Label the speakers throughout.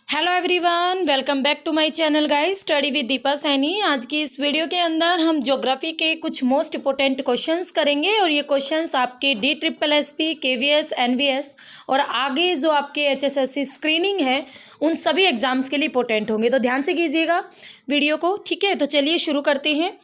Speaker 1: Hello everyone, welcome back to my channel guys, study with Deepa Saini. आज की इस video के अंदर हम ज्योग्राफी के कुछ मोस्ट इंपॉर्टेंट क्वेश्चंस करेंगे और ये क्वेश्चंस आपके DSSP, KVS, NVS और आगे जो आपके HSSC स्क्रीनिंग है उन सभी एग्जाम्स के लिए इंपॉर्टेंट होंगे। तो ध्यान से कीजिएगा वीडियो को, ठीक है। तो चलिए शुरू करते हैं।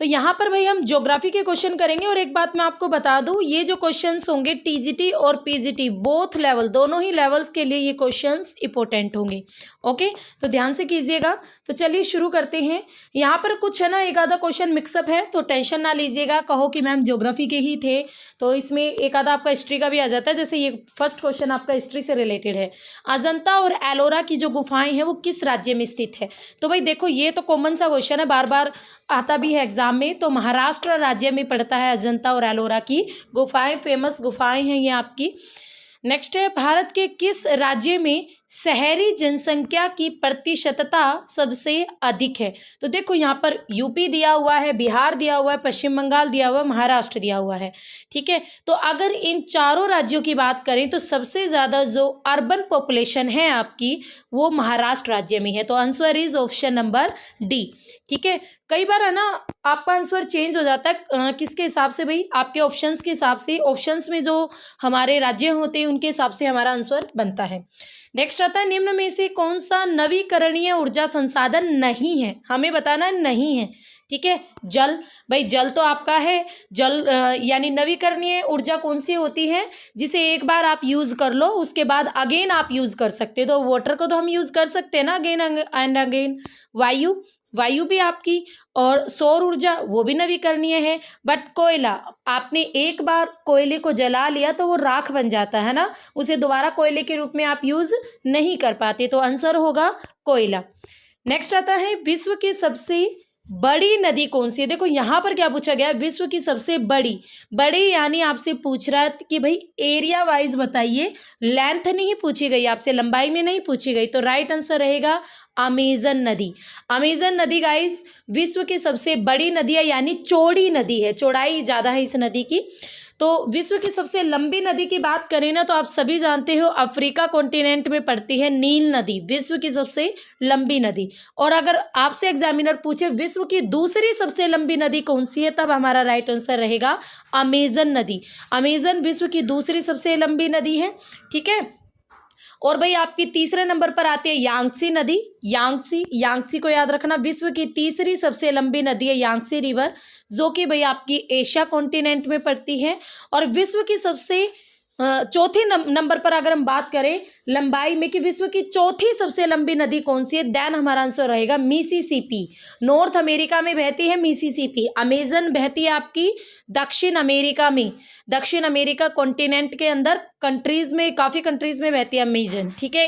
Speaker 1: तो यहाँ पर भाई हम ज्योग्राफी के क्वेश्चन करेंगे और एक बात मैं आपको बता दूं, ये जो क्वेश्चंस होंगे TGT और PGT बोथ लेवल, दोनों ही लेवल्स के लिए ये क्वेश्चंस इंपॉर्टेंट होंगे। ओके, तो ध्यान से कीजिएगा। तो चलिए शुरू करते हैं। यहाँ पर कुछ है ना, एक आधा क्वेश्चन मिक्सअप है, तो टेंशन ना लीजिएगा। कहो कि मैम ज्योग्राफी के ही थे तो इसमें एक आधा आपका हिस्ट्री का भी आ जाता है। जैसे ये फर्स्ट क्वेश्चन आपका हिस्ट्री से रिलेटेड है, अजंता और एलोरा की जो गुफाएं हैं वो किस राज्य में स्थित है। तो भाई देखो, ये तो कॉमन सा क्वेश्चन है, बार बार आता भी है एग्जाम में। तो महाराष्ट्र राज्य में पड़ता है अजंता और एलोरा की गुफाएं, फेमस गुफाएं हैं ये आपकी। नेक्स्ट है, भारत के किस राज्य में शहरी जनसंख्या की प्रतिशतता सबसे अधिक है। तो देखो यहाँ पर यूपी दिया हुआ है, बिहार दिया हुआ है, पश्चिम बंगाल दिया हुआ है, महाराष्ट्र दिया हुआ है, ठीक है। तो अगर इन चारों राज्यों की बात करें तो सबसे ज़्यादा जो अर्बन पॉपुलेशन है आपकी वो महाराष्ट्र राज्य में है। तो answer is option number D, ठीक है। कई बार है ना आपका आंसर चेंज हो जाता है, किसके हिसाब से भाई, आपके ऑप्शंस के हिसाब से। ऑप्शंस में जो हमारे राज्य होते हैं उनके हिसाब से हमारा आंसर बनता है। नेक्स्ट आता है, निम्न में से कौन सा नवीकरणीय ऊर्जा संसाधन नहीं है। हमें बताना नहीं है, ठीक है। जल, भाई जल तो आपका है। जल यानी नवीकरणीय ऊर्जा कौन सी होती है जिसे एक बार आप यूज कर लो उसके बाद अगेन आप यूज कर सकते हो। तो वाटर को तो हम यूज कर सकते हैं ना अगेन एंड अगेन। वायु, वायु भी आपकी, और सौर ऊर्जा वो भी नवीकरणीय है। बट कोयला, आपने एक बार कोयले को जला लिया तो वो राख बन जाता है ना, उसे दोबारा कोयले के रूप में आप यूज नहीं कर पाते। तो आंसर होगा कोयला। नेक्स्ट आता है, विश्व की सबसे बड़ी नदी कौन सी है। देखो यहाँ पर क्या पूछा गया है, विश्व की सबसे बड़ी, बड़ी यानी आपसे पूछ रहा है कि भाई एरिया वाइज बताइए, लेंथ नहीं पूछी गई आपसे, लंबाई में नहीं पूछी गई। तो राइट आंसर रहेगा अमेजन नदी। अमेजन नदी गाइस विश्व की सबसे बड़ी नदी है, यानी चौड़ी नदी है, चौड़ाई ज़्यादा है इस नदी की। तो विश्व की सबसे लंबी नदी की बात करें ना तो आप सभी जानते हो अफ्रीका कॉन्टिनेंट में पड़ती है नील नदी, विश्व की सबसे लंबी नदी। और अगर आपसे एग्जामिनर पूछे विश्व की दूसरी सबसे लंबी नदी कौन सी है, तब हमारा राइट आंसर रहेगा अमेजन नदी। अमेजन विश्व की दूसरी सबसे लंबी नदी है, ठीक है। और भाई आपकी तीसरे नंबर पर आती है यांगत्सी नदी। यांगत्सी को याद रखना, विश्व की तीसरी सबसे लंबी नदी है यांगत्सी रिवर, जो कि भाई आपकी एशिया कॉन्टिनेंट में पड़ती है। और विश्व की सबसे चौथी नंबर पर अगर हम बात करें लंबाई में कि विश्व की चौथी सबसे लंबी नदी कौन सी है, देन हमारा आंसर रहेगा मिसिसिपी। नॉर्थ अमेरिका में बहती है मिसिसिपी। अमेजन बहती है आपकी दक्षिण अमेरिका में, दक्षिण अमेरिका कॉन्टिनेंट के अंदर कंट्रीज में, काफ़ी कंट्रीज में बहती है अमेजन, ठीक है।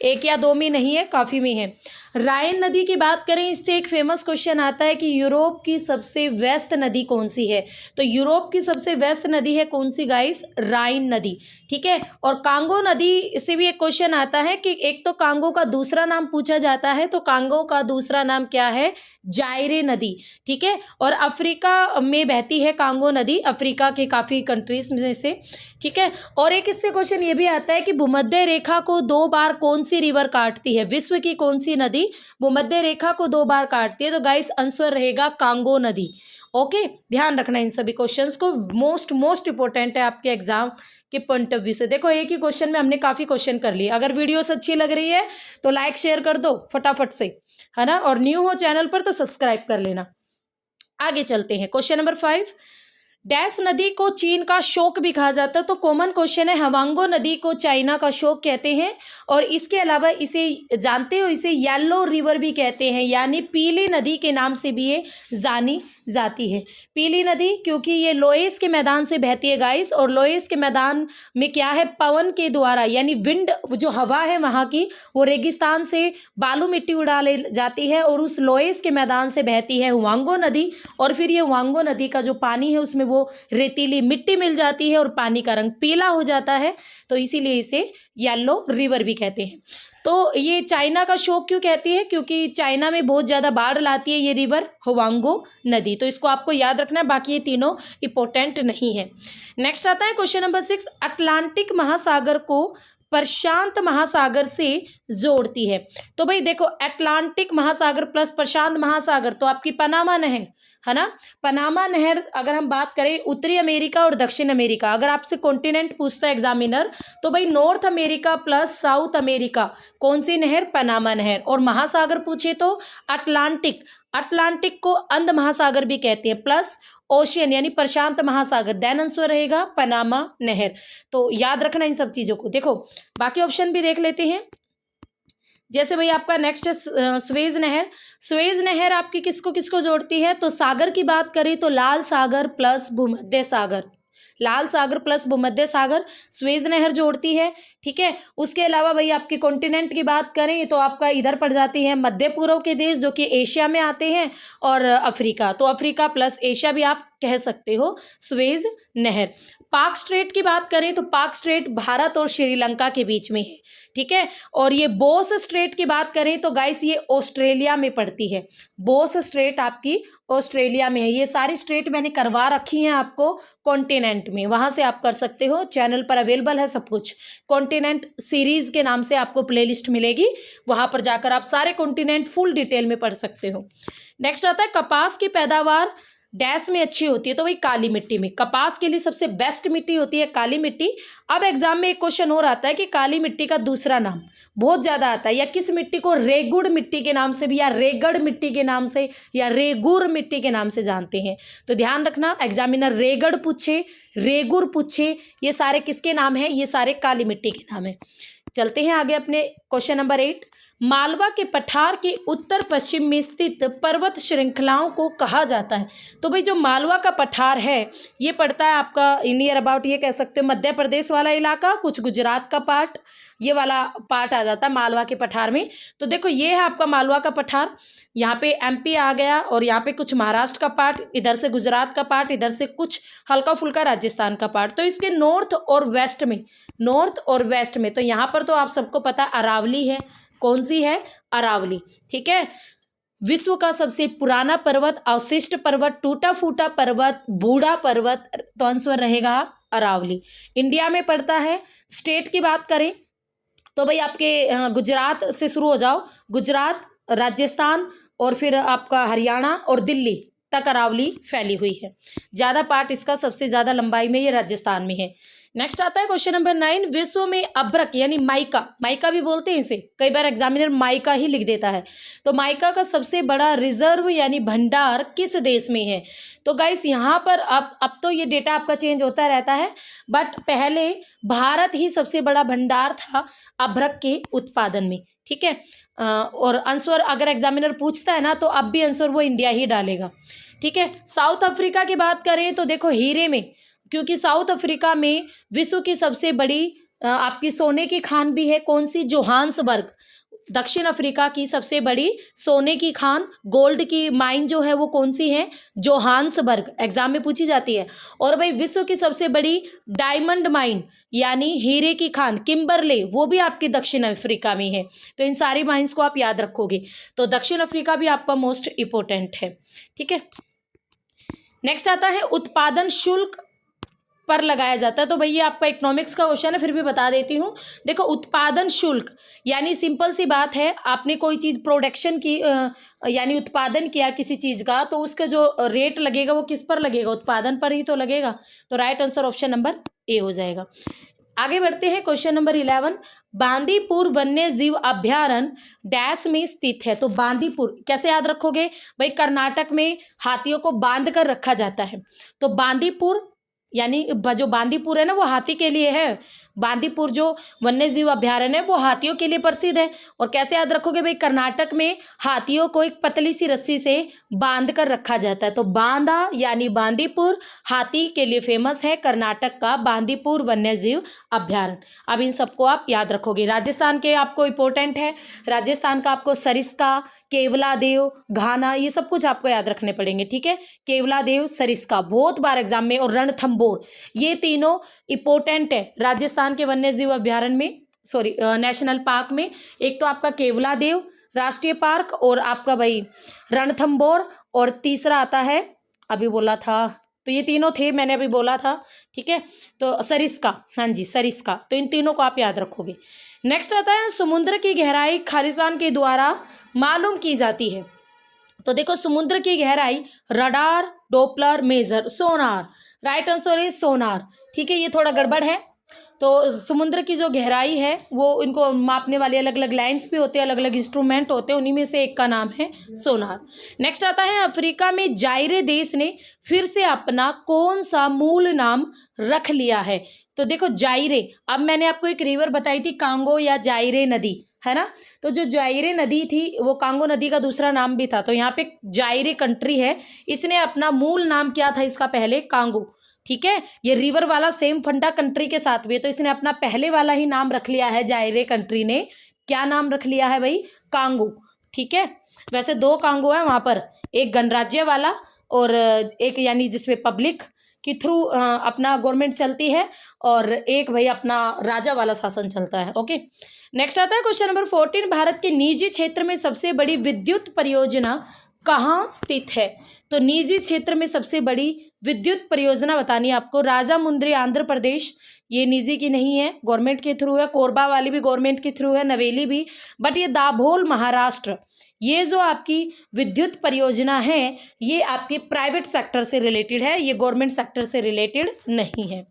Speaker 1: एक या दो में नहीं है, काफ़ी में है। राइन नदी की बात करें, इससे एक फेमस क्वेश्चन आता है कि यूरोप की सबसे व्यस्त नदी कौन सी है। तो यूरोप की सबसे व्यस्त नदी है कौन सी गाइस, राइन नदी, ठीक है। और कांगो नदी से भी एक क्वेश्चन आता है कि एक तो कांगो का दूसरा नाम पूछा जाता है, तो कांगो का दूसरा नाम क्या है, जायरे नदी, ठीक है। और अफ्रीका में बहती है कांगो नदी, अफ्रीका के काफ़ी कंट्रीज में से, ठीक है। और एक इससे क्वेश्चन ये भी आता है कि भूमध्य रेखा को 2 बार कौन सी रिवर काटती है, विश्व की कौन सी नदी भूमध्य रेखा को 2 बार काटती है। तो गाइस आंसर रहेगा कांगो नदी। ओके, ध्यान रखना इन सभी क्वेश्चंस को, मोस्ट इंपॉर्टेंट है आपके एग्जाम के पॉइंट ऑफ व्यू से। देखो एक ही क्वेश्चन में हमने काफ़ी क्वेश्चन कर लिए। अगर वीडियोस अच्छी लग रही है तो लाइक शेयर कर दो फटाफट से, है ना। और न्यू हो चैनल पर तो सब्सक्राइब कर लेना। आगे चलते हैं, क्वेश्चन नंबर 5, डैश नदी को चीन का शोक भी कहा जाता है। तो कॉमन क्वेश्चन है, हवांगो नदी को चाइना का शोक कहते हैं। और इसके अलावा इसे जानते हो, इसे येलो रिवर भी कहते हैं, यानी पीली नदी के नाम से भी ये जानी जाती है। पीली नदी क्योंकि ये लोएस के मैदान से बहती है गाइस, और लोएस के मैदान में क्या है, पवन के द्वारा, यानी विंड जो हवा है वहाँ की, वो रेगिस्तान से बालू मिट्टी उड़ा ले जाती है और उस लोएस के मैदान से बहती है हुआंगो नदी। और फिर ये हुआंगो नदी का जो पानी है उसमें वो रेतीली मिट्टी मिल जाती है और पानी का रंग पीला हो जाता है, तो इसीलिए इसे येलो रिवर भी कहते हैं। तो ये चाइना का शोक क्यों कहती है, क्योंकि चाइना में बहुत ज़्यादा बाढ़ लाती है ये रिवर हुआंगो नदी। तो इसको आपको याद रखना है, बाकी ये तीनों इंपॉर्टेंट नहीं है। नेक्स्ट आता है क्वेश्चन नंबर 6, अटलांटिक महासागर को प्रशांत महासागर से जोड़ती है? तो भाई देखो, अटलांटिक महासागर प्लस प्रशांत महासागर तो आपकी पनामा नहर है ना। पनामा नहर अगर हम बात करें उत्तरी अमेरिका और दक्षिण अमेरिका, अगर आपसे कॉन्टिनेंट पूछता है एग्जामिनर तो भाई north America plus south America, कौन सी नहर? पनामा नहर। और महासागर पूछे तो अटलांटिक, अटलांटिक को अंध महासागर भी कहते हैं, प्लस ओशियन यानी प्रशांत महासागर, देन आंसर रहेगा पनामा नहर। तो याद रखना इन सब चीजों को। देखो बाकी ऑप्शन भी देख लेते हैं। जैसे भाई आपका नेक्स्ट है स्वेज नहर। स्वेज नहर आपकी किसको किसको जोड़ती है? तो सागर की बात करें तो लाल सागर प्लस भूमध्य सागर, लाल सागर प्लस भूमध्य सागर स्वेज नहर जोड़ती है। ठीक है, उसके अलावा भाई आपके कॉन्टिनेंट की बात करें तो आपका इधर पड़ जाती है मध्य पूर्व के देश जो कि एशिया में आते हैं, और अफ्रीका, तो अफ्रीका प्लस एशिया भी आप कह सकते हो स्वेज नहर। पाक स्ट्रेट की बात करें तो पाक स्ट्रेट भारत और श्रीलंका के बीच में है। ठीक है, और ये बोस स्ट्रेट की बात करें तो गाइस ये ऑस्ट्रेलिया में पड़ती है। बोस स्ट्रेट आपकी ऑस्ट्रेलिया में है। ये सारी स्ट्रेट मैंने करवा रखी हैं आपको कॉन्टिनेंट में, वहां से आप कर सकते हो, चैनल पर अवेलेबल है सब कुछ। कॉन्टिनेंट सीरीज के नाम से आपको प्लेलिस्ट मिलेगी, वहां पर जाकर आप सारे कॉन्टिनेंट फुल डिटेल में पढ़ सकते हो। नेक्स्ट आता है कपास की पैदावार डैश में अच्छी होती है? तो भाई काली मिट्टी में। कपास के लिए सबसे बेस्ट मिट्टी होती है काली मिट्टी। अब एग्जाम में एक क्वेश्चन और आता है कि काली मिट्टी का दूसरा नाम बहुत ज्यादा आता है, या किस मिट्टी को रेगुड़ मिट्टी के नाम से भी, या रेगड़ मिट्टी के नाम से, या रेगुर मिट्टी के नाम से जानते हैं? तो ध्यान रखना, एग्जामिनर रेगड़ पूछे, रेगुर पूछे, ये सारे किसके नाम है? ये सारे काली मिट्टी के नाम है। चलते हैं आगे अपने क्वेश्चन नंबर 8। मालवा के पठार के उत्तर पश्चिम में स्थित पर्वत श्रृंखलाओं को कहा जाता है? तो भाई जो मालवा का पठार है ये पड़ता है आपका नियर अबाउट, ये कह सकते हो मध्य प्रदेश वाला इलाका, कुछ गुजरात का पार्ट, ये वाला पार्ट आ जाता है मालवा के पठार में। तो देखो ये है आपका मालवा का पठार, यहाँ पे एमपी आ गया, और यहाँ पे कुछ महाराष्ट्र का पार्ट, इधर से गुजरात का पार्ट, इधर से कुछ हल्का फुल्का राजस्थान का पार्ट। तो इसके नॉर्थ और वेस्ट में, नॉर्थ और वेस्ट में, तो यहाँ पर तो आप सबको पता अरावली है। कौन सी है? अरावली। ठीक है, विश्व का सबसे पुराना पर्वत, अवशिष्ट पर्वत, टूटा फूटा पर्वत, बूढ़ा पर्वत, तो आंसर रहेगा अरावली। इंडिया में पड़ता है। स्टेट की बात करें तो भाई आपके गुजरात से शुरू हो जाओ, गुजरात, राजस्थान, और फिर आपका हरियाणा और दिल्ली तक अरावली फैली हुई है। ज़्यादा पार्ट इसका सबसे ज़्यादा लंबाई में ये राजस्थान में है। नेक्स्ट आता है क्वेश्चन नंबर 9। विश्व में अभ्रक यानी माइका, माइका भी बोलते हैं इसे, कई बार एग्जामिनर माइका ही लिख देता है। तो माइका का सबसे बड़ा रिजर्व यानी भंडार किस देश में है? तो गाइस यहाँ पर अब तो ये डेटा आपका चेंज होता रहता है, बट पहले भारत ही सबसे बड़ा भंडार था अभ्रक के उत्पादन में। ठीक है, और आंसर अगर एग्जामिनर पूछता है ना तो अब भी आंसर वो इंडिया ही डालेगा। ठीक है, साउथ अफ्रीका की बात करें तो देखो हीरे में, क्योंकि साउथ अफ्रीका में विश्व की सबसे बड़ी आपकी सोने की खान भी है। कौन सी? जोहान्सबर्ग। दक्षिण अफ्रीका की सबसे बड़ी सोने की खान, गोल्ड की माइन जो है वो कौन सी है? जोहान्सबर्ग, एग्जाम में पूछी जाती है। और भाई विश्व की सबसे बड़ी डायमंड माइन यानी हीरे की खान किम्बरले, वो भी आपके दक्षिण अफ्रीका में है। तो इन सारी माइंस को आप याद रखोगे, तो दक्षिण अफ्रीका भी आपका मोस्ट इंपोर्टेंट है। ठीक है, नेक्स्ट आता है उत्पादन शुल्क पर लगाया जाता है। तो भैया आपका इकोनॉमिक्स का क्वेश्चन है, फिर भी बता देती हूँ। देखो उत्पादन शुल्क यानी सिंपल सी बात है, आपने कोई चीज़ प्रोडक्शन की यानी उत्पादन किया किसी चीज़ का, तो उसका जो रेट लगेगा वो किस पर लगेगा? उत्पादन पर ही तो लगेगा। तो right answer option number A हो जाएगा। आगे बढ़ते हैं क्वेश्चन नंबर 11। बांदीपुर वन्य जीव अभ्यारण्य डैश में स्थित है? तो बांदीपुर कैसे याद रखोगे भाई? कर्नाटक में हाथियों को बांध कर रखा जाता है, तो बांदीपुर यानी जो बांदीपुर है ना वो हाथी के लिए है। बांदीपुर जो वन्य जीव अभ्यारण्य है वो हाथियों के लिए प्रसिद्ध है। और कैसे याद रखोगे भाई? कर्नाटक में हाथियों को एक पतली सी रस्सी से बांध कर रखा जाता है, तो बांदा यानी बांदीपुर हाथी के लिए फेमस है, कर्नाटक का बांदीपुर वन्य जीव अभ्यारण्य। अब इन सबको आप याद रखोगे। राजस्थान के आपको इंपॉर्टेंट है, राजस्थान का आपको सरिस्का, केवलादेव, घाना, ये सब कुछ आपको याद रखने पड़ेंगे। ठीक है, केवलादेव, सरिस्का बहुत बार एग्जाम में, और रणथंबोर, ये तीनों इंपॉर्टेंट है राजस्थान के वन्य जीव अभ्यारण्य में, सॉरी नेशनल पार्क में। एक तो आपका केवलादेव राष्ट्रीय पार्क, और आपका भाई रणथंबोर, और तीसरा आता है अभी बोला था तो ये तीनों थे, मैंने अभी बोला था, ठीक है। तो सरिस्का, हाँ जी सरिस्का, तो इन तीनों को आप याद रखोगे। नेक्स्ट आता है समुद्र की गहराई खालिस्तान के द्वारा मालूम की जाती है। तो देखो समुद्र की गहराई radar, Doppler, major, sonar. Right answer is sonar, ठीक है। ये थोड़ा गड़बड़ है। तो समुद्र की जो गहराई है वो इनको मापने वाले अलग अलग लाइंस भी होते हैं, अलग अलग इंस्ट्रूमेंट होते हैं, उन्हीं में से एक का नाम है सोनार। नेक्स्ट आता है अफ्रीका में जायरे देश ने फिर से अपना कौन सा मूल नाम रख लिया है। तो देखो जायरे, अब मैंने आपको एक रिवर बताई थी कांगो या जायरे नदी, है ना। तो जो जायरे नदी थी वो कांगो नदी का दूसरा नाम भी था। तो यहाँ पे जायरे कंट्री है, इसने अपना मूल नाम क्या था इसका पहले, कांगो, ठीक है। ये रिवर वाला सेम फंडा कंट्री के साथ भी है, तो इसने अपना पहले वाला ही नाम रख लिया है। जायरे कंट्री ने क्या नाम रख लिया है भाई, कांगो, ठीक है। वैसे 2 कांगो है वहाँ पर, एक गणराज्य वाला और एक यानी जिसमें पब्लिक के थ्रू अपना गवर्नमेंट चलती है, और एक भाई अपना राजा वाला शासन चलता है। ओके, नेक्स्ट आता है क्वेश्चन नंबर 14, भारत के निजी क्षेत्र में सबसे बड़ी विद्युत परियोजना कहाँ स्थित है। तो निजी क्षेत्र में सबसे बड़ी विद्युत परियोजना बतानी है आपको, राजामुंद्री आंध्र प्रदेश, ये निजी की नहीं है, गवर्नमेंट के थ्रू है। कोरबा वाली भी गवर्नमेंट के थ्रू है, नवेली भी, बट ये दाभोल महाराष्ट्र, ये जो आपकी विद्युत परियोजना है ये आपके प्राइवेट सेक्टर से रिलेटेड है, ये गवर्नमेंट सेक्टर से रिलेटेड नहीं है,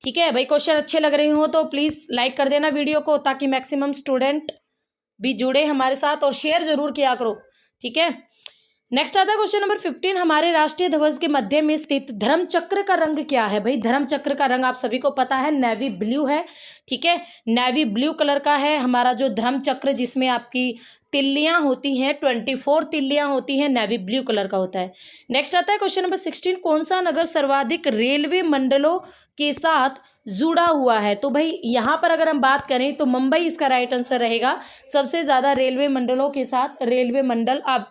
Speaker 1: ठीक है भाई। क्वेश्चन अच्छे लग रहे हो तो प्लीज़ लाइक कर देना वीडियो को, ताकि मैक्सिमम स्टूडेंट भी जुड़े हमारे साथ, और शेयर जरूर किया करो, ठीक है। नेक्स्ट आता है क्वेश्चन नंबर 15, हमारे राष्ट्रीय ध्वज के मध्य में स्थित धर्म चक्र का रंग क्या है। भाई धर्म चक्र का रंग आप सभी को पता है, नेवी ब्लू है, ठीक है। नेवी ब्लू कलर का है हमारा जो धर्म चक्र, जिसमें आपकी तिल्लियां होती हैं, 24 तिल्लियां होती हैं, नेवी ब्लू कलर का होता है। नेक्स्ट आता है क्वेश्चन नंबर 16, कौन सा नगर सर्वाधिक रेलवे मंडलों के साथ जुड़ा हुआ है। तो भाई यहाँ पर अगर हम बात करें तो मुंबई इसका राइट आंसर रहेगा, सबसे ज़्यादा रेलवे मंडलों के साथ, रेलवे मंडल आप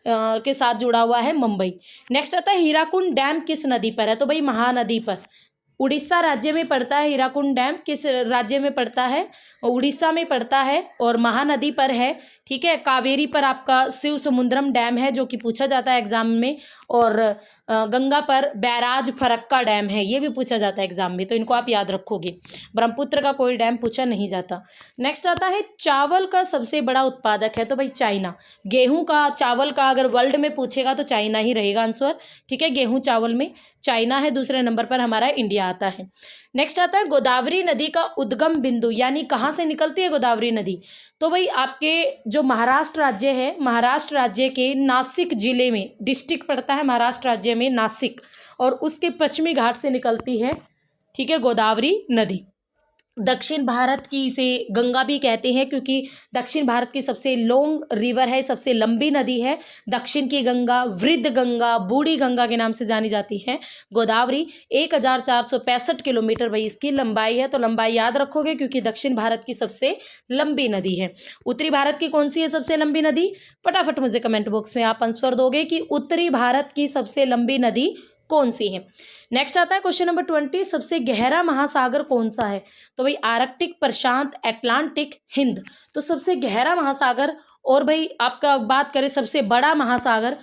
Speaker 1: के साथ जुड़ा हुआ है मुंबई। नेक्स्ट आता है हीराकुंड डैम किस नदी पर है। तो भाई महानदी पर, उड़ीसा राज्य में पड़ता है हीराकुंड डैम, किस राज्य में पड़ता है, उड़ीसा में पड़ता है, और महानदी पर है, ठीक है। कावेरी पर आपका शिव समुद्रम डैम है जो कि पूछा जाता है एग्जाम में, और गंगा पर बैराज फरक्का डैम है, ये भी पूछा जाता है एग्जाम में, तो इनको आप याद रखोगे। ब्रह्मपुत्र का कोई डैम पूछा नहीं जाता। नेक्स्ट आता है चावल का सबसे बड़ा उत्पादक है। तो भाई चाइना, गेहूं का, चावल का अगर वर्ल्ड में पूछेगा तो चाइना ही रहेगा आंसर, ठीक है। गेहूं चावल में चाइना है, दूसरे नंबर पर हमारा इंडिया आता है। नेक्स्ट आता है गोदावरी नदी का उद्गम बिंदु, यानी कहाँ से निकलती है गोदावरी नदी। तो भाई आपके जो महाराष्ट्र राज्य है, महाराष्ट्र राज्य के नासिक जिले में डिस्ट्रिक्ट पड़ता है महाराष्ट्र राज्य में नासिक, और उसके पश्चिमी घाट से निकलती है, ठीक है, गोदावरी नदी। दक्षिण भारत की इसे गंगा भी कहते हैं, क्योंकि दक्षिण भारत की सबसे लॉन्ग रिवर है, सबसे लंबी नदी है। दक्षिण की गंगा, वृद्ध गंगा, बूढ़ी गंगा के नाम से जानी जाती है गोदावरी। 1465 किलोमीटर भाई इसकी लंबाई है, तो लंबाई याद रखोगे क्योंकि दक्षिण भारत की सबसे लंबी नदी है। उत्तरी भारत की कौन सी है सबसे लंबी नदी, फटाफट मुझे कमेंट बॉक्स में आप आंसर दोगे कि उत्तरी भारत की सबसे लंबी नदी कौन सी है। नेक्स्ट आता है क्वेश्चन नंबर 20, सबसे गहरा महासागर कौन सा है। तो भाई आर्कटिक, प्रशांत, अटलांटिक, हिंद। तो सबसे गहरा महासागर, और भाई आपका बात करें सबसे बड़ा महासागर,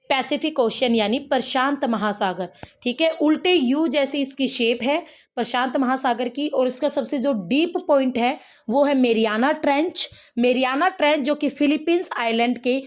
Speaker 1: पैसिफिक ओशियन यानी प्रशांत महासागर, ठीक है। उल्टे यू जैसी इसकी शेप है प्रशांत महासागर की, और इसका सबसे जो डीप पॉइंट है वो है मेरियाना ट्रेंच। मेरियाना ट्रेंच जो कि फिलीपींस आइलैंड के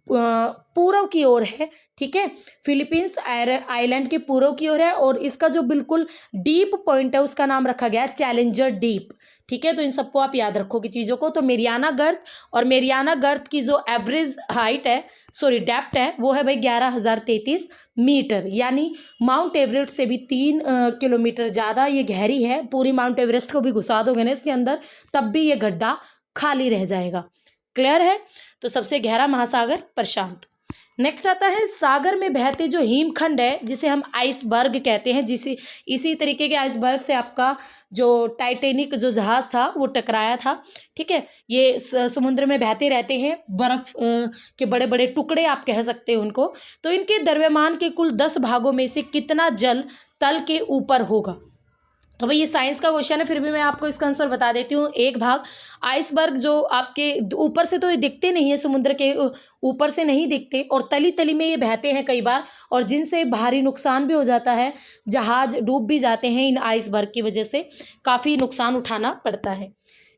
Speaker 1: पूर्व की ओर है, ठीक है, फिलीपींस आइलैंड के पूर्व की ओर है, और इसका जो बिल्कुल डीप पॉइंट है उसका नाम रखा गया चैलेंजर डीप, ठीक है। तो इन सबको आप याद रखोगे चीज़ों को। तो मेरियाना गर्त, और मेरियाना गर्त की जो एवरेज हाइट है, सॉरी डेप्थ है, वो है भाई 11,033 मीटर, यानी माउंट एवरेस्ट से भी 3 किलोमीटर ज़्यादा ये गहरी है। पूरी माउंट एवरेस्ट को भी घुसा दोगे ना इसके अंदर, तब भी ये गड्ढा खाली रह जाएगा। क्लियर है। तो सबसे गहरा महासागर प्रशांत। नेक्स्ट आता है सागर में बहते जो हिमखंड है जिसे हम आइसबर्ग कहते हैं, जिसे इसी तरीके के आइसबर्ग से आपका जो टाइटैनिक जो जहाज था वो टकराया था, ठीक है। ये समुद्र में बहते रहते हैं, बर्फ के बड़े बड़े टुकड़े आप कह सकते हो उनको। तो इनके द्रव्यमान के कुल 10 भागों में से कितना जल तल के ऊपर होगा। तो भाई ये साइंस का क्वेश्चन है, फिर भी मैं आपको इसका आंसर बता देती हूँ। एक भाग आइसबर्ग जो आपके ऊपर से तो ये दिखते नहीं है, समुद्र के ऊपर से नहीं दिखते, और तली तली में ये बहते हैं कई बार, और जिनसे भारी नुकसान भी हो जाता है, जहाज डूब भी जाते हैं इन आइसबर्ग की वजह से, काफ़ी नुकसान उठाना पड़ता है।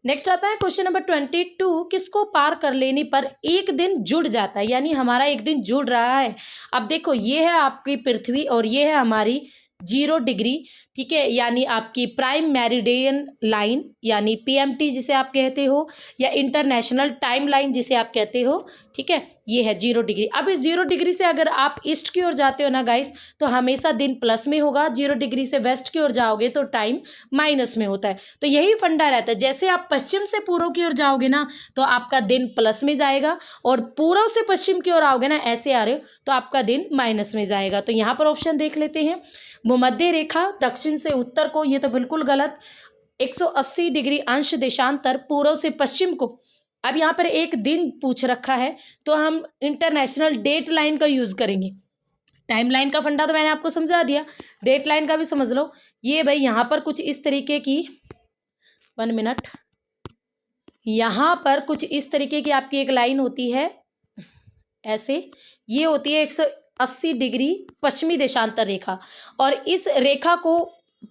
Speaker 1: नेक्स्ट आता है क्वेश्चन नंबर 22, किसको पार कर लेने पर एक दिन जुड़ जाता है, यानी हमारा एक दिन जुड़ रहा है। अब देखो ये है आपकी पृथ्वी और ये है हमारी 0 डिग्री, ठीक है, यानी आपकी प्राइम मेरिडियन लाइन यानी पीएमटी जिसे आप कहते हो, या इंटरनेशनल टाइम लाइन जिसे आप कहते हो, ठीक है, ये है 0 डिग्री। अब इस 0 डिग्री से अगर आप ईस्ट की ओर जाते हो ना गाइस, तो हमेशा दिन प्लस में होगा, 0 डिग्री से वेस्ट की ओर जाओगे तो टाइम माइनस में होता है। तो यही फंडा रहता है, जैसे आप पश्चिम से पूर्व की ओर जाओगे ना तो आपका दिन प्लस में जाएगा, और पूर्व से पश्चिम की ओर आओगे ना, ऐसे आ रहे हो तो आपका दिन माइनस में जाएगा। तो यहाँ पर ऑप्शन देख लेते हैं, भूमध्य रेखा दक्षिण से उत्तर को, ये तो बिल्कुल गलत। 180 डिग्री अंश देशांतर पूर्व से पश्चिम को। अब यहाँ पर एक दिन पूछ रखा है तो हम इंटरनेशनल डेट लाइन का यूज़ करेंगे। टाइम लाइन का फंडा तो मैंने आपको समझा दिया, डेट लाइन का भी समझ लो। ये भाई यहाँ पर कुछ इस तरीके की, 1 मिनट, यहाँ पर कुछ इस तरीके की आपकी एक लाइन होती है ऐसे, ये होती है 180 डिग्री पश्चिमी देशांतर रेखा, और इस रेखा को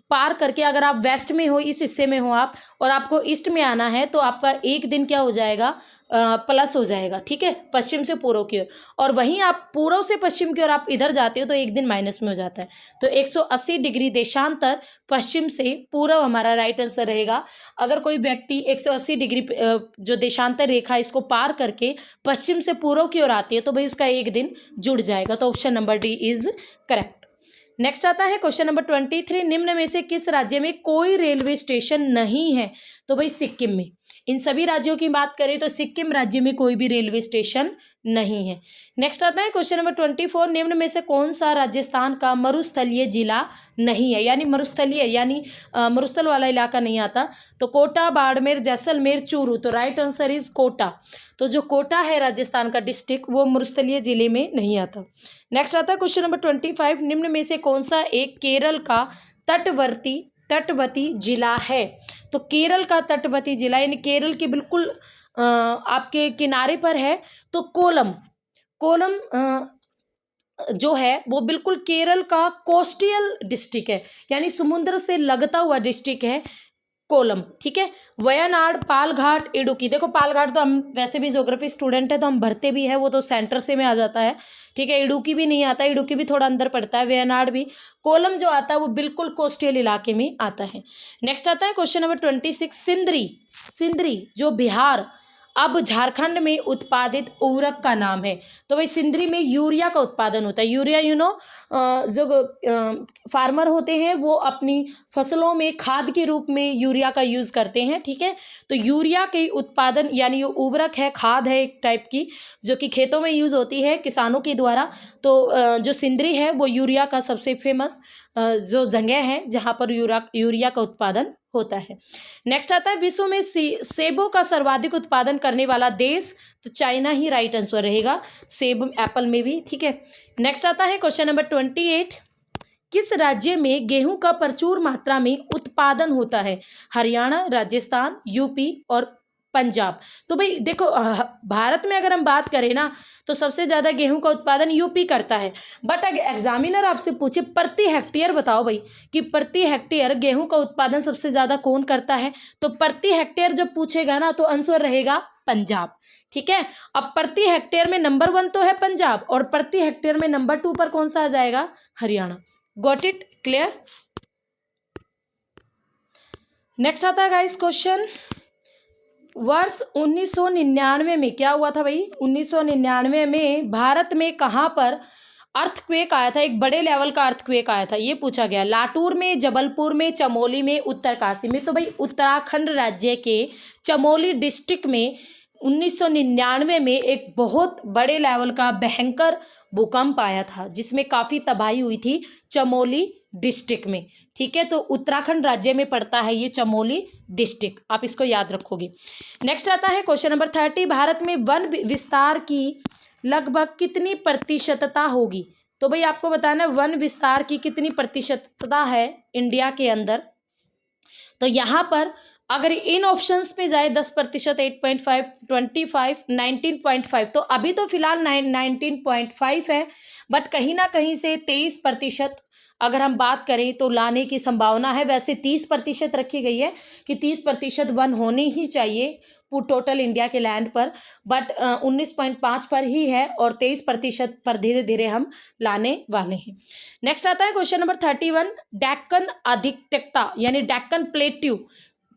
Speaker 1: पार करके अगर आप वेस्ट में हो, इस हिस्से में हो आप, और आपको ईस्ट में आना है, तो आपका एक दिन क्या हो जाएगा, प्लस हो जाएगा, ठीक है, पश्चिम से पूर्व की ओर। और वहीं आप पूर्व से पश्चिम की ओर आप इधर जाते हो तो एक दिन माइनस में हो जाता है। तो 180 डिग्री देशांतर पश्चिम से पूर्व हमारा राइट आंसर रहेगा। अगर कोई व्यक्ति 180 डिग्री जो देशांतर रेखा इसको पार करके पश्चिम से पूर्व की ओर आती है तो भाई उसका एक दिन जुड़ जाएगा। तो option number D is correct. Next आता है क्वेश्चन नंबर 23, निम्न में से किस राज्य में कोई रेलवे स्टेशन नहीं है? तो भाई सिक्किम में। इन सभी राज्यों की बात करें तो सिक्किम राज्य में कोई भी रेलवे स्टेशन नहीं है। नेक्स्ट आता है क्वेश्चन नंबर 24, निम्न में से कौन सा राजस्थान का मरुस्थलीय जिला नहीं है? यानी मरुस्थलीय यानी मरुस्थल वाला इलाका नहीं आता। तो कोटा, बाड़मेर, जैसलमेर, चूरू। तो राइट आंसर इज कोटा। तो जो कोटा है राजस्थान का डिस्ट्रिक्ट, वो मरुस्थलीय जिले में नहीं आता। नेक्स्ट आता है क्वेश्चन नंबर 25, निम्न में से कौन सा एक केरल का तटवर्ती जिला है? तो केरल का तटवर्ती जिला यानी केरल के बिल्कुल आपके किनारे पर है तो कोलम जो है वो बिल्कुल केरल का कोस्टल डिस्ट्रिक्ट है, यानी समुद्र से लगता हुआ डिस्ट्रिक्ट है कोलम, ठीक है। वयनाड, पालघाट, इडुक्की। देखो पालघाट तो हम वैसे भी ज्योग्राफी स्टूडेंट है तो हम भरते भी है, वो तो सेंटर से में आ जाता है, ठीक है। इडुक्की भी नहीं आता, इडुक्की भी थोड़ा अंदर पड़ता है, वयनाड भी। कोलम जो आता है वो बिल्कुल कोस्टल इलाके में आता है। नेक्स्ट आता है क्वेश्चन नंबर 26, सिंदरी जो बिहार अब झारखंड में उत्पादित उर्वरक का नाम है। तो भाई सिंदरी में यूरिया का उत्पादन होता है। यूरिया जो फार्मर होते हैं वो अपनी फसलों में खाद के रूप में यूरिया का यूज़ करते हैं, ठीक है। तो यूरिया के उत्पादन यानी ये उर्वरक है, खाद है एक टाइप की, जो कि खेतों में यूज़ होती है किसानों के द्वारा। तो जो सिंदरी है वो यूरिया का सबसे फेमस जो जगह है जहाँ पर यूरिया का उत्पादन होता है। नेक्स्ट आता है विश्व में सेबों का सर्वाधिक उत्पादन करने वाला देश, तो चाइना ही राइट आंसर रहेगा, सेब एप्पल में भी, ठीक है। नेक्स्ट आता है क्वेश्चन नंबर 28, किस राज्य में गेहूं का प्रचुर मात्रा में उत्पादन होता है? हरियाणा, राजस्थान, यूपी और पंजाब। तो भाई देखो भारत में अगर हम बात करें ना तो सबसे ज़्यादा गेहूं का उत्पादन यूपी करता है। बट अगर एग्जामिनर आपसे पूछे प्रति हेक्टेयर बताओ भाई कि प्रति हेक्टेयर गेहूं का उत्पादन सबसे ज़्यादा कौन करता है, तो प्रति हेक्टेयर जब पूछेगा ना तो आंसर रहेगा पंजाब, ठीक है। अब प्रति हेक्टेयर में नंबर 1 तो है पंजाब और प्रति हेक्टेयर में नंबर 2 पर कौन सा आ जाएगा? Haryana. Got it? Clear? Next आता है गाइस क्वेश्चन, वर्ष 1999 में क्या हुआ था भाई? 1999 में भारत में कहाँ पर अर्थक्वेक आया था? एक बड़े लेवल का अर्थक्वेक आया था, ये पूछा गया। लातूर में, जबलपुर में, चमोली में, उत्तरकाशी में। तो भाई उत्तराखंड राज्य के चमोली डिस्ट्रिक्ट में 1999 में एक बहुत बड़े लेवल का भयंकर भूकंप आया था जिसमें काफ़ी तबाही हुई थी चमोली डिस्ट्रिक्ट में, ठीक है। तो उत्तराखंड राज्य में पड़ता है ये चमोली डिस्ट्रिक्ट, आप इसको याद रखोगे। नेक्स्ट आता है क्वेश्चन नंबर 30, भारत में वन विस्तार की लगभग कितनी प्रतिशतता होगी? तो भाई आपको बताना वन विस्तार की कितनी प्रतिशतता है इंडिया के अंदर। तो यहाँ पर अगर इन ऑप्शंस में जाए 10%, 8.5, 25, 19.5, तो अभी तो फिलहाल 19.5 है, बट कहीं ना कहीं से 23% अगर हम बात करें तो लाने की संभावना है। वैसे 30% रखी गई है कि 30% वन होने ही चाहिए टोटल इंडिया के लैंड पर, बट 19.5 पर ही है और 23% पर धीरे धीरे हम लाने वाले हैं। नेक्स्ट आता है क्वेश्चन नंबर 31, डेक्कन अधिकता यानी डेक्कन प्लेट्यू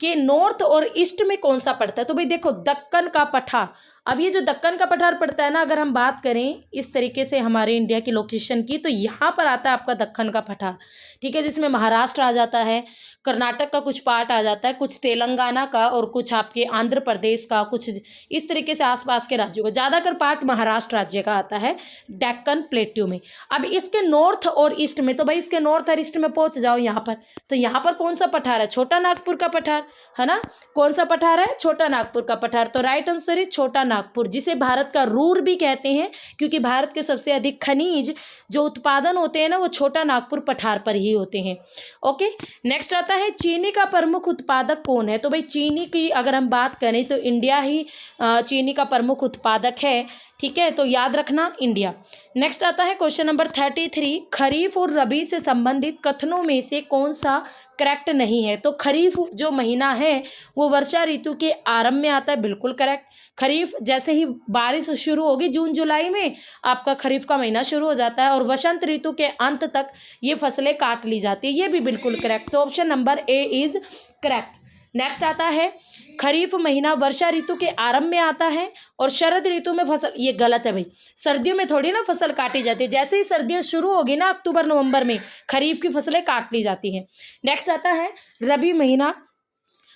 Speaker 1: के नॉर्थ और ईस्ट में कौन सा पड़ता है? तो भाई देखो, दक्कन का पठार, अब ये जो दक्कन का पठार पड़ता है ना, अगर हम बात करें इस तरीके से हमारे इंडिया की लोकेशन की, तो यहाँ पर आता है आपका दक्कन का पठार, ठीक है, जिसमें महाराष्ट्र आ जाता है, कर्नाटक का कुछ पार्ट आ जाता है, कुछ तेलंगाना का और कुछ आपके आंध्र प्रदेश का, कुछ इस तरीके से आसपास के राज्यों का, ज़्यादातर पार्ट महाराष्ट्र राज्य का आता है डेक्कन प्लेट्यू में। अब इसके नॉर्थ और ईस्ट में, तो भाई इसके नॉर्थ और ईस्ट में पहुँच जाओ यहाँ पर, तो यहाँ पर कौन सा पठार है? छोटा नागपुर का पठार है ना। कौन सा पठार है? छोटा नागपुर का पठार। तो राइट आंसर है छोटा नागपुर, जिसे भारत का रूर भी कहते हैं, क्योंकि भारत के सबसे अधिक खनिज जो उत्पादन होते हैं ना, वो छोटा नागपुर पठार पर ही होते हैं। ओके, नेक्स्ट आता है चीनी का प्रमुख उत्पादक कौन है? तो भाई चीनी की अगर हम बात करें तो इंडिया ही चीनी का प्रमुख उत्पादक है, ठीक है, तो याद रखना इंडिया। नेक्स्ट आता है क्वेश्चन नंबर 33, खरीफ और रबी से संबंधित कथनों में से कौन सा करेक्ट नहीं है? तो खरीफ जो महीना है वो वर्षा ऋतु के आरंभ में आता है, बिल्कुल करेक्ट। खरीफ जैसे ही बारिश शुरू होगी जून जुलाई में, आपका खरीफ का महीना शुरू हो जाता है और वसंत ऋतु के अंत तक ये फसलें काट ली जाती है, ये भी बिल्कुल करेक्ट। तो option number A is correct. Next आता है खरीफ महीना वर्षा ऋतु के आरंभ में आता है और शरद ऋतु में फसल, ये गलत है भाई, सर्दियों में थोड़ी ना फसल काटी जाती है, जैसे ही सर्दियाँ शुरू होगी ना अक्टूबर नवंबर में, खरीफ की फसलें काट ली जाती हैं। नेक्स्ट आता है रबी महीना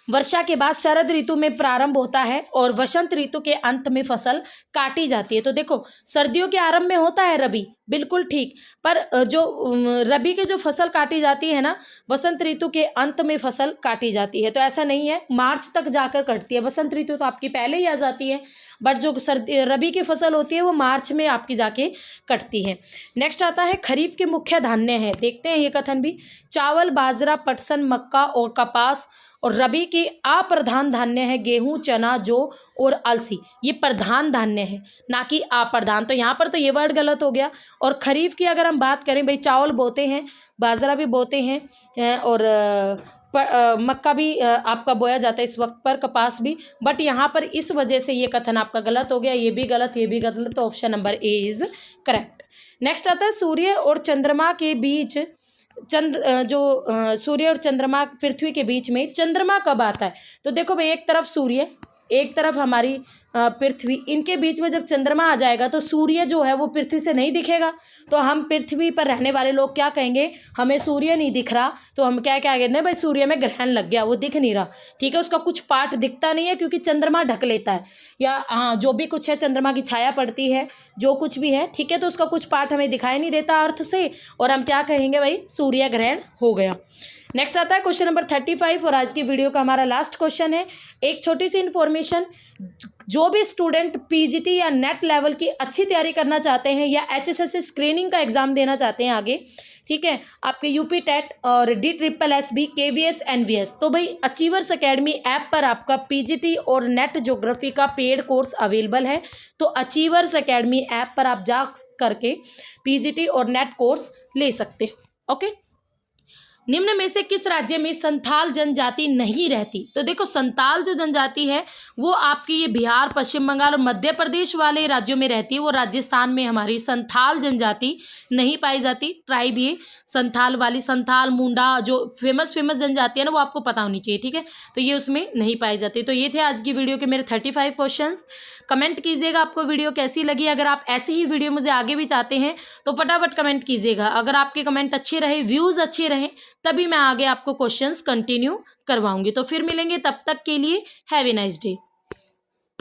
Speaker 1: वर्षा के बाद शरद ऋतु में प्रारंभ होता है और वसंत ऋतु के अंत में फसल काटी जाती है। तो देखो, सर्दियों के आरंभ में होता है रबी, बिल्कुल ठीक, पर जो रबी की जो फसल काटी जाती है ना, वसंत ऋतु के अंत में फसल काटी जाती है। तो ऐसा नहीं है, मार्च तक जाकर कटती है, वसंत ऋतु तो आपकी पहले ही आ जाती है, बट जो रबी की फसल होती है वो मार्च में आपकी जाके कटती है। नेक्स्ट आता है खरीफ के मुख्य धान्य है, देखते हैं ये कथन भी, चावल, बाजरा, पटसन, मक्का और कपास, और रबी के अप्रधान धान्य है गेहूं, चना, जौ और अलसी। ये प्रधान धान्य है, ना कि अप्रधान। तो यहाँ पर तो ये वर्ड गलत हो गया। और खरीफ की अगर हम बात करें, भाई चावल बोते हैं, बाजरा भी बोते हैं और मक्का भी आपका बोया जाता है इस वक्त पर, कपास भी, बट यहाँ पर इस वजह से ये कथन आपका गलत हो गया, ये भी गलत, ये भी गलत। तो option number A is correct. Next आता है सूर्य और चंद्रमा के बीच, सूर्य और चंद्रमा पृथ्वी के बीच में चंद्रमा कब आता है? तो देखो भाई, एक तरफ सूर्य, एक तरफ हमारी पृथ्वी, इनके बीच में जब चंद्रमा आ जाएगा तो सूर्य जो है वो पृथ्वी से नहीं दिखेगा। तो हम पृथ्वी पर रहने वाले लोग क्या कहेंगे, हमें सूर्य नहीं दिख रहा, तो हम क्या क्या कहते हैं, भाई सूर्य में ग्रहण लग गया, वो दिख नहीं रहा, ठीक है, उसका कुछ पार्ट दिखता नहीं है क्योंकि चंद्रमा ढक लेता है, या हाँ जो भी कुछ है, चंद्रमा की छाया पड़ती है, जो कुछ भी है, ठीक है, तो उसका कुछ पार्ट हमें दिखाई नहीं देता अर्थ से, और हम क्या कहेंगे, भाई सूर्य ग्रहण हो गया। नेक्स्ट आता है क्वेश्चन नंबर 35 और आज की वीडियो का हमारा लास्ट क्वेश्चन है। एक छोटी सी इन्फॉर्मेशन, जो भी स्टूडेंट पीजीटी या नेट लेवल की अच्छी तैयारी करना चाहते हैं या एचएसएससी स्क्रीनिंग का एग्जाम देना चाहते हैं आगे, ठीक है, आपके यूपी टेट और DSSB, KVS, NVS, तो भाई अचीवर्स एकेडमी ऐप पर आपका पीजीटी और नेट ज्योग्राफी का पेड कोर्स अवेलेबल है। तो अचीवर्स एकेडमी ऐप पर आप जा करके पीजीटी और नेट कोर्स ले सकते हो। ओके, निम्न में से किस राज्य में संथाल जनजाति नहीं रहती? तो देखो, संथाल जो जनजाति है वो आपकी ये बिहार, पश्चिम बंगाल और मध्य प्रदेश वाले राज्यों में रहती है। वो राजस्थान में हमारी संथाल जनजाति नहीं पाई जाती। ट्राइब ये संथाल वाली, संथाल, मुंडा, जो फेमस जनजाति है ना, वो आपको पता होनी चाहिए, ठीक है, तो ये उसमें नहीं पाई जाती। तो ये थे आज की वीडियो के मेरे 35 क्वेश्चंस। कमेंट कीजिएगा आपको वीडियो कैसी लगी। अगर आप ऐसी ही वीडियो मुझे आगे भी चाहते हैं तो फटाफट कमेंट कीजिएगा। अगर आपके कमेंट अच्छे रहे, व्यूज़ अच्छे रहे, तभी मैं आगे आपको क्वेश्चंस कंटिन्यू करवाऊंगी। तो फिर मिलेंगे, तब तक के लिए हैव ए नाइस डे।